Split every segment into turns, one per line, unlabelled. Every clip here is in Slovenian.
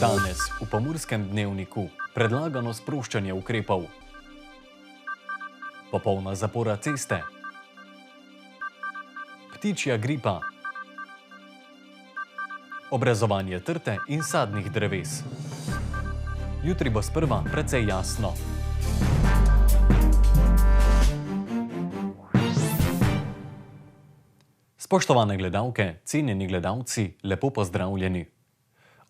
Danes v Pomurskem dnevniku predlagano sproščanje ukrepov. Popolna zapora ceste. Ptičja gripa. Obrezovanje trte in sadnih dreves. Jutri bo sprva precej jasno. Spoštovane gledalke, cenjeni gledalci, lepo pozdravljeni.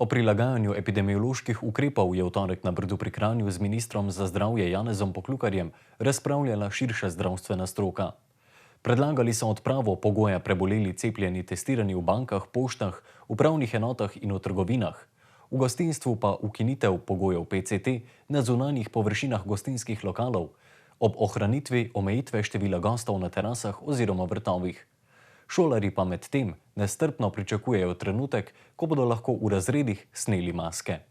O prilagajanju epidemioloških ukrepov je v torek na Brdu pri Kranju z ministrom za zdravje Janezom Poklukarjem razpravljala širša zdravstvena stroka. Predlagali so odpravo pogoja preboleli, cepljeni, testirani v bankah, poštah, upravnih enotah in v trgovinah. V gostinstvu pa ukinitev pogojev PCT na zunanjih površinah gostinskih lokalov, ob ohranitvi omejitve števila gostov na terasah oziroma vrtovih. Šolarji pa med tem nestrpno pričakujejo trenutek, ko bodo lahko v razredih sneli maske.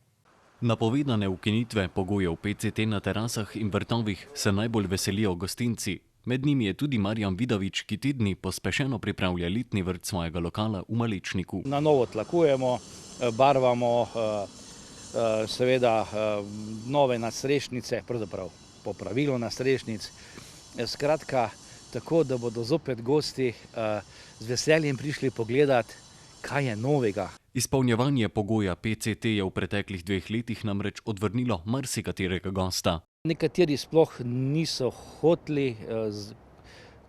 Napovedane ukinitve pogojev PCT na terasah in vrtovih se najbolj veselijo gostinci. Med njimi je tudi Marjan Vidovič, ki te dni pospešeno pripravlja letni vrt svojega lokala v Malečniku.
Na novo tlakujemo, barvamo, seveda nove nadstrešnice, pravzaprav popravilo nadstrešnic. Skratka, tako da bodo zopet gosti z veseljem prišli pogledati, kaj je novega.
Izpolnjevanje pogoja PCT je v preteklih 2 letih namreč odvrnilo marsikaterega gosta.
Nekateri sploh niso hoteli,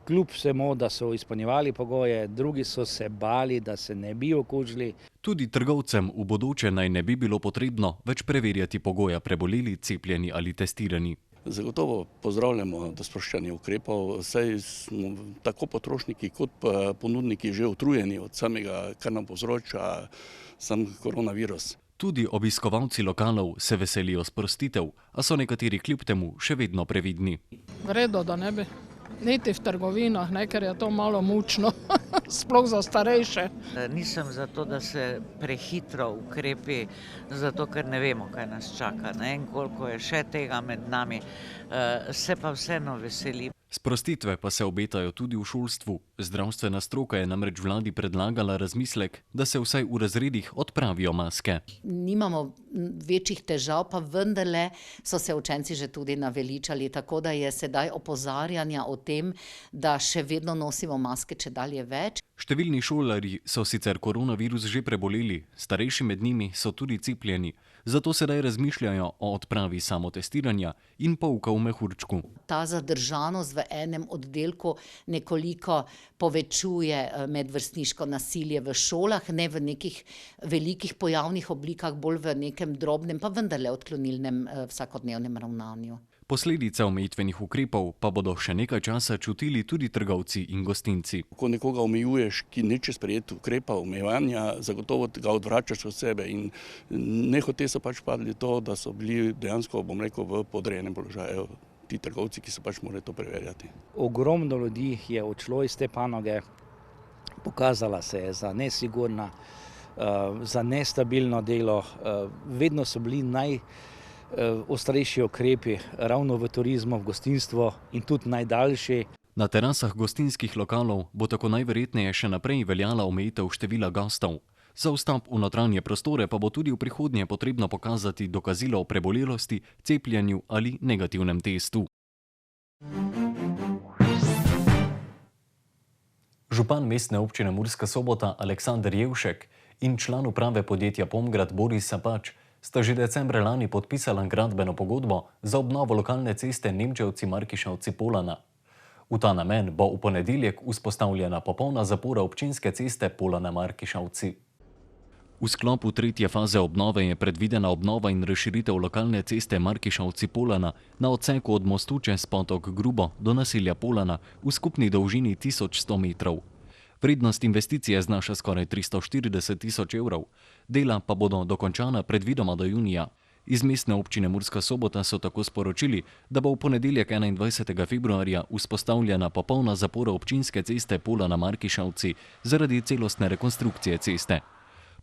kljub vsemu, da so izpolnjevali pogoje, drugi so se bali, da se ne bi okužili.
Tudi trgovcem v bodoče naj ne bi bilo potrebno več preverjati pogoja preboleli, cepljeni ali testirani.
Zagotovo pozdravljamo sproščanje ukrepov, saj smo tako potrošniki kot ponudniki že utrujeni od samega, kar nam povzroča sam koronavirus.
Tudi obiskovalci lokalov se veselijo sprostitev, a so nekateri kljub temu še vedno previdni.
V redu, da ne bi. Niti v trgovinah, ker je to malo mučno, sploh za starejše.
Nisem za to, da se prehitro ukrepi, zato ker ne vemo, kaj nas čaka, in koliko je še tega med nami, se pa vseeno veselim.
Sprostitve pa se obetajo tudi v šolstvu. Zdravstvena stroka je namreč vladi predlagala razmislek, da se vsaj v razredih odpravijo maske.
Nimamo večjih težav, pa vendarle so se učenci že tudi naveličali, tako da je sedaj opozarjanja o tem, da še vedno nosimo maske čedalje več.
Številni šolarji so sicer koronavirus že preboleli, starejši med njimi so tudi cepljeni, zato sedaj razmišljajo o odpravi samotestiranja in pouka v mehurčku.
Ta zadržanost v enem oddelku nekoliko povečuje medvrstniško nasilje v šolah, ne v nekih velikih pojavnih oblikah, bolj v nekem drobnem, pa vendarle odklonilnem vsakodnevnem ravnanju.
Posledice omejitvenih ukrepov pa bodo še nekaj časa čutili tudi trgovci in gostinci.
Ko nekoga omejuješ, ki neče sprejeti ukrepa omejevanja, zagotovo ga odvračaš od sebe in nehote so pač padli to, da so bili dejansko, v podrejenem položaju ti trgovci, ki so pač morali to preverjati.
Ogromno ljudi je odšlo iz te panoge, pokazala se je za nesigurna, za nestabilno delo, vedno so bili ostrejši ukrepi ravno v turizmu, v gostinstvu in tudi najdaljši.
Na terasah gostinskih lokalov bo tako najverjetneje še naprej veljala omejitev števila gostov. Za vstop v notranje prostore pa bo tudi v prihodnje potrebno pokazati dokazilo o prebolelosti, cepljenju ali negativnem testu. Župan mestne občine Murska Sobota Aleksander Jevšek in član uprave podjetja Pomgrad Boris Sapač sta že decembra lani podpisala gradbeno pogodbo za obnovo lokalne ceste Nemčevci-Markišavci-Polana. V ta namen bo v ponedeljek vzpostavljena popolna zapora občinske ceste Polana-Markišavci. V sklopu 3. faze obnove je predvidena obnova in razširitev lokalne ceste Markišavci-Polana na odseku od mostu čez potok Grubo do naselja Polana v skupni dolžini 1100 metrov. Vrednost investicije znaša skoraj 340 tisoč evrov, dela pa bodo dokončana predvidoma do junija. Iz mestne občine Murska Sobota so tako sporočili, da bo v ponedeljek 21. februarja vzpostavljena popolna zapora občinske ceste Polana-Markišavci zaradi celostne rekonstrukcije ceste.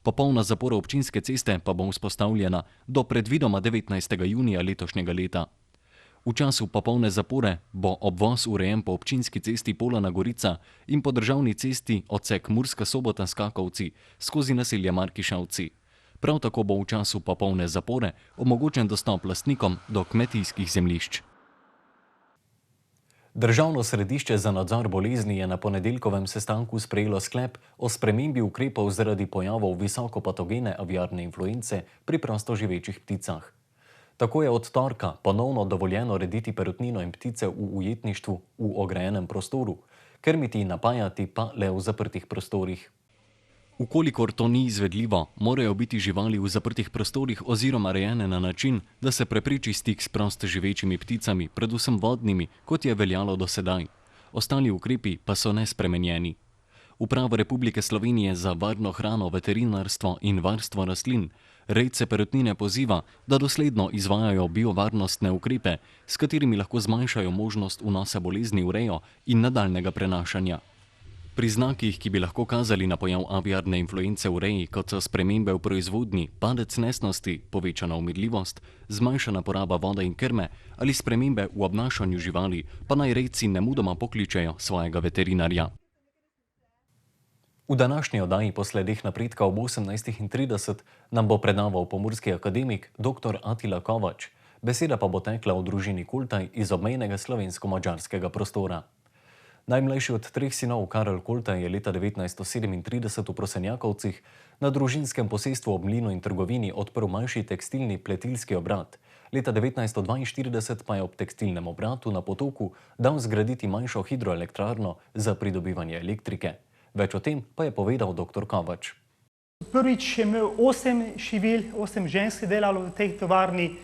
Popolna zapora občinske ceste pa bo vzpostavljena do predvidoma 19. junija letošnjega leta. V času popolne zapore bo obvoz urejen po občinski cesti Polana Gorica in po državni cesti odsek Murska Sobota-Skakovci skozi naselje Markišavci. Prav tako bo v času popolne zapore omogočen dostop lastnikom do kmetijskih zemljišč. Državno središče za nadzor bolezni je na ponedeljkovem sestanku sprejelo sklep o spremembi ukrepov zaradi pojavov visokopatogene aviarne influence pri prostoživečih pticah. Tako je od torka ponovno dovoljeno rediti perutnino in ptice v ujetništvu v ograjenem prostoru, krmiti in napajati pa le v zaprtih prostorih. Ukolikor to ni izvedljivo, morajo biti živali v zaprtih prostorih oziroma rejene na način, da se prepreči stik s prostoživečimi pticami, predvsem vodnimi, kot je veljalo do sedaj. Ostali ukrepi pa so nespremenjeni. Uprava Republike Slovenije za varno hrano, veterinarstvo in varstvo rastlin rejce perutnine poziva, da dosledno izvajajo biovarnostne ukrepe, s katerimi lahko zmanjšajo možnost vnosa bolezni v rejo in nadaljnega prenašanja. Pri znakih, ki bi lahko kazali na pojav aviarne influence v reji, kot so spremembe v proizvodnji, padec nesnosti, povečana umrljivost, zmanjšana poraba vode in krme ali spremembe v obnašanju živali, pa naj rejci nemudoma pokličejo svojega veterinarja. V današnji oddaji po sledeh napredka ob 18:30 nam bo predaval pomurski akademik dr. Attila Kovač. Beseda pa bo tekla o družini Kultaj iz obmejnega slovensko-madžarskega prostora. Najmlajši od 3 sinov Karel Kultaj je leta 1937 v Prosenjakovcih na družinskem posestvu ob mlinu in trgovini odprl manjši tekstilni pletilski obrat. Leta 1942 pa je ob tekstilnem obratu na Potoku dal zgraditi manjšo hidroelektrarno za pridobivanje elektrike. Več o tem pa je povedal dr. Kovač.
Prvič je imel 8 šivil, 8 žensk delalo v tej tovarni.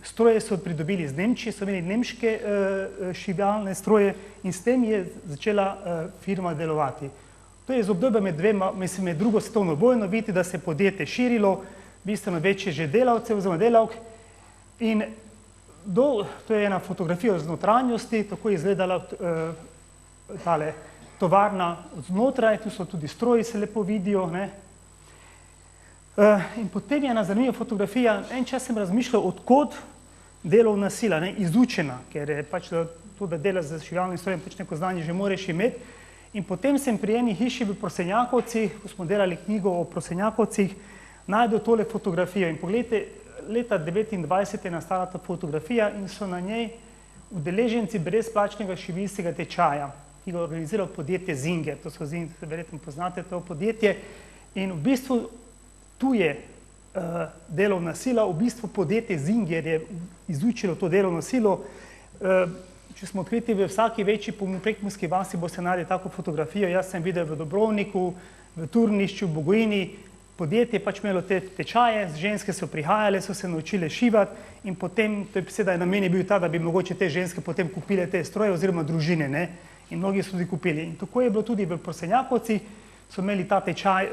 Stroje so pridobili iz Nemčije, so imeli nemške šivalne stroje in s tem je začela firma delovati. To je z obdobjem med drugo svetovno vojno, vidite, da se je podjetje širilo, bistveno večje že delavcev oziroma delavk. In to je ena fotografija z notranjosti, tako je izgledala tale tovarna znotraj, tu so tudi stroji, se lepo vidijo. In potem je ena zanimiva fotografija, en čas sem razmišljal, odkot delovna sila, izučena, ker je pač to, da delaš z šivalnim strojem, pač neko znanje že moraš imeti. In potem sem pri eni hiši v Prosenjakovcih, ko smo delali knjigo o Prosenjakovcih, najdel tole fotografijo. In pogledajte, leta 1929 je nastala ta fotografija in so na njej udeleženci brezplačnega šivilskega tečaja, ki ga je organiziralo podjetje Zinger. To so Zinger, verjetno poznate to podjetje. In v bistvu tu je delovna sila, v bistvu podjetje Zinger je izučilo to delovno silo. Če smo odkriti, v vsaki večji prekmurski vasi boste našli tako fotografijo. Jaz sem videl v Dobrovniku, v Turnišču, v Bogojini. Podjetje je pač imelo te tečaje, ženske so prihajale, so se naučile šivati in potem, to je sedaj namen je bil ta, da bi mogoče te ženske potem kupile te stroje oziroma družine, ne? In mnogi so tudi kupili. In tako je bilo tudi v Prosenjakovcih, so imeli ta tečaj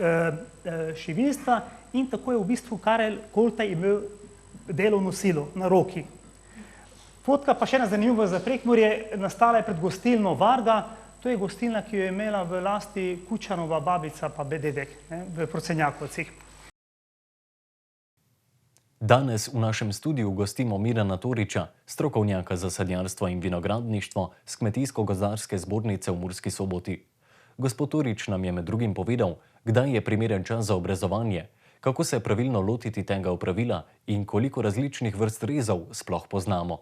šivilstva in tako je v bistvu Karel Kultaj imel delovno silo na roki. Fotka pa še ena zanimiva za Prekmurje, nastala je pred gostilno Varga, to je gostilna, ki jo je imela v lasti Kučanova babica pa dedek v Prosenjakovcih.
Danes v našem studiu gostimo Mirana Toriča, strokovnjaka za sadjarstvo in vinogradništvo s Kmetijsko-gozdarske zbornice v Murski Soboti. Gospod Torič nam je med drugim povedal, kdaj je primeren čas za obrezovanje, kako se pravilno lotiti tega opravila in koliko različnih vrst rezov sploh poznamo.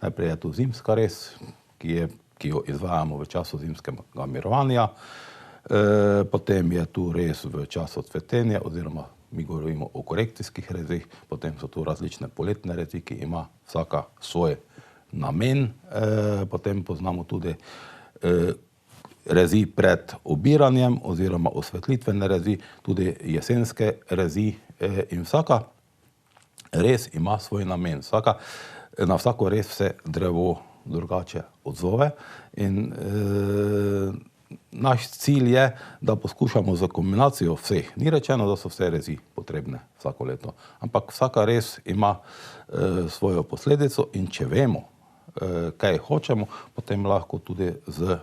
Najprej je tu zimska rez, ki jo izvajamo v času zimskega mirovanja. Potem je tu rez v času cvetenja, oziroma mi govorimo o korekcijskih rezih. Potem so tu različne poletne rezi, ki ima vsaka svoj namen. Potem poznamo tudi rezi pred obiranjem oziroma osvetlitvene rezi, tudi jesenske rezi in vsaka rez ima svoj namen. Na vsako rez se drevo drugače odzove in naš cilj je, da poskušamo za kombinacijo vseh. Ni rečeno, da so vse rezi potrebne vsako leto, ampak vsaka rez ima svojo posledico in če vemo, kaj hočemo, potem lahko tudi z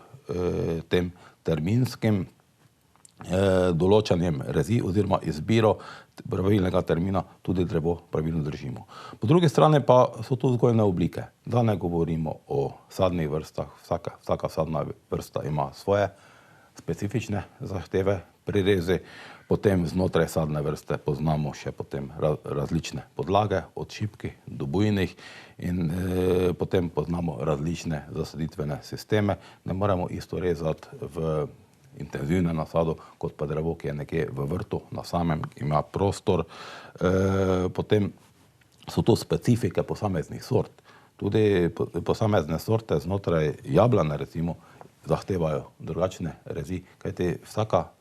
tem terminskim določanjem rezi oziroma izbiro pravilnega termina tudi drevo pravilno držimo. Po drugi strani pa so tu vzgojne oblike. Da ne govorimo o sadnih vrstah, vsaka sadna vrsta ima svoje specifične zahteve pri rezi. Potem znotraj sadne vrste poznamo še potem različne podlage, od šipkih do bujnih in potem poznamo različne zasaditvene sisteme. Ne moremo isto rezati v intenzivnem nasadu, kot pa drevo, ki je nekje v vrtu, na samem ima prostor. Potem so to specifike posameznih sort. Tudi posamezne sorte znotraj jablane, recimo, zahtevajo drugačne rezi, kajti vsaka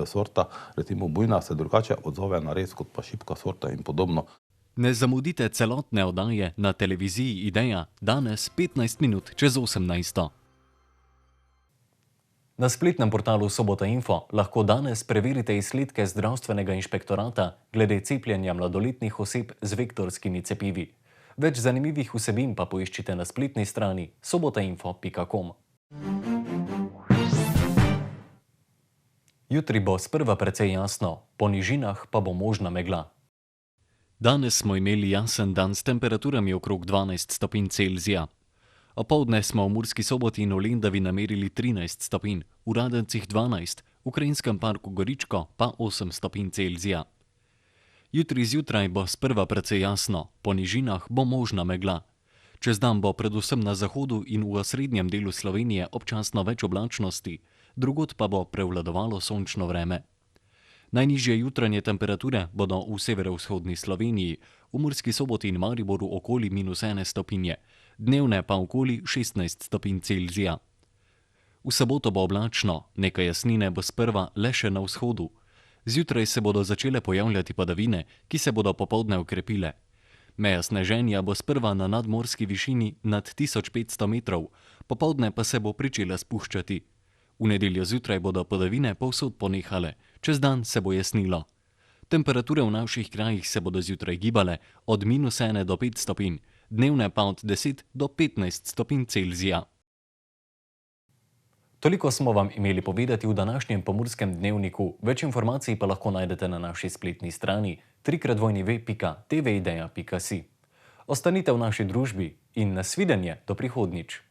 sorta, recimo bujna, se drugače odzove na rez kot pa šipka sorta in podobno.
Ne zamudite celotne oddaje na televiziji Ideja, danes 15 minut čez 18. Na spletnem portalu Sobota Info lahko danes preverite izsledke zdravstvenega inšpektorata glede cepljenja mladoletnih oseb z vektorskimi cepivi. Več zanimivih vsebin pa poiščite na spletni strani sobotainfo.com. Jutri bo sprva precej jasno, po nižinah pa bo možna megla. Danes smo imeli jasen dan s temperaturami okrog 12 stopinj Celzija. Opoldne smo v Murski Soboti in v Lendavi namerili 13 stopinj, v Radencih 12, v Krajinskem parku Goričko pa 8 stopinj Celzija. Jutri zjutraj bo sprva precej jasno, po nižinah bo možna megla. Čez dan bo predvsem na zahodu in v osrednjem delu Slovenije občasno več oblačnosti, drugod pa bo prevladovalo sončno vreme. Najnižje jutranje temperature bodo v severovzhodni Sloveniji, v Murski Soboti in Mariboru okoli -1 stopinje, dnevne pa okoli 16 stopinj Celzija. V soboto bo oblačno, nekaj jasnine bo sprva le še na vzhodu. Zjutraj se bodo začele pojavljati padavine, ki se bodo popoldne okrepile. Meja sneženja bo sprva na nadmorski višini nad 1500 metrov, popoldne pa se bo pričela spuščati. V nedeljo zjutraj bodo padavine povsod ponehale, čez dan se bo jasnilo. Temperature v naših krajih se bodo zjutraj gibale od -1 do 5 stopinj, dnevne pa od 10 do 15 stopinj Celzija. Toliko smo vam imeli povedati v današnjem Pomurskem dnevniku, več informacij pa lahko najdete na naši spletni strani www.tvideja.si. Ostanite v naši družbi in nasvidenje do prihodnjič.